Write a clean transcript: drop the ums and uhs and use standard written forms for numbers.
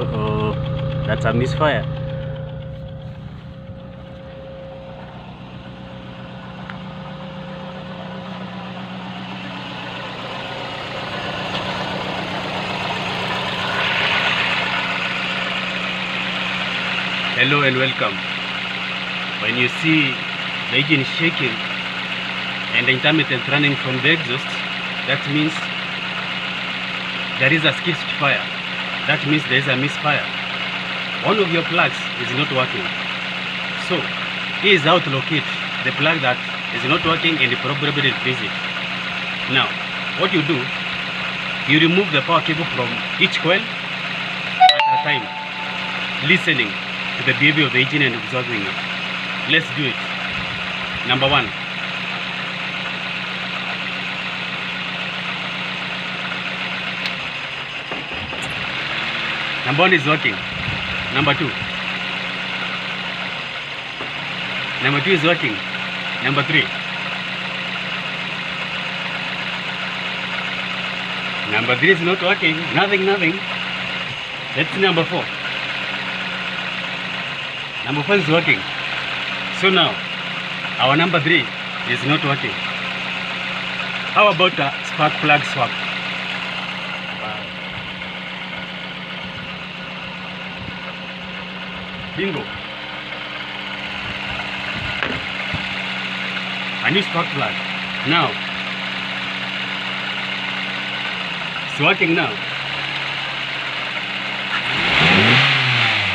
Uh-oh, that's a misfire. Hello and welcome. When you see the engine shaking and the intermittent running from the exhaust, that means there is a skid fire. That means there is a misfire. One of your plugs is not working. So here is how to locate the plug that is not working and probably replace it. Now, what you do, you remove the power cable from each coil at a time, listening to the behavior of the engine and observing it. Let's do it. Number one. Number one is working. Number two. Number two is working. Number three. Number three is not working. Nothing. Let's see number four. Number four is working. So now, our number three is not working. How about a spark plug swap? Bingo. A new spark plug. Now, it's working now.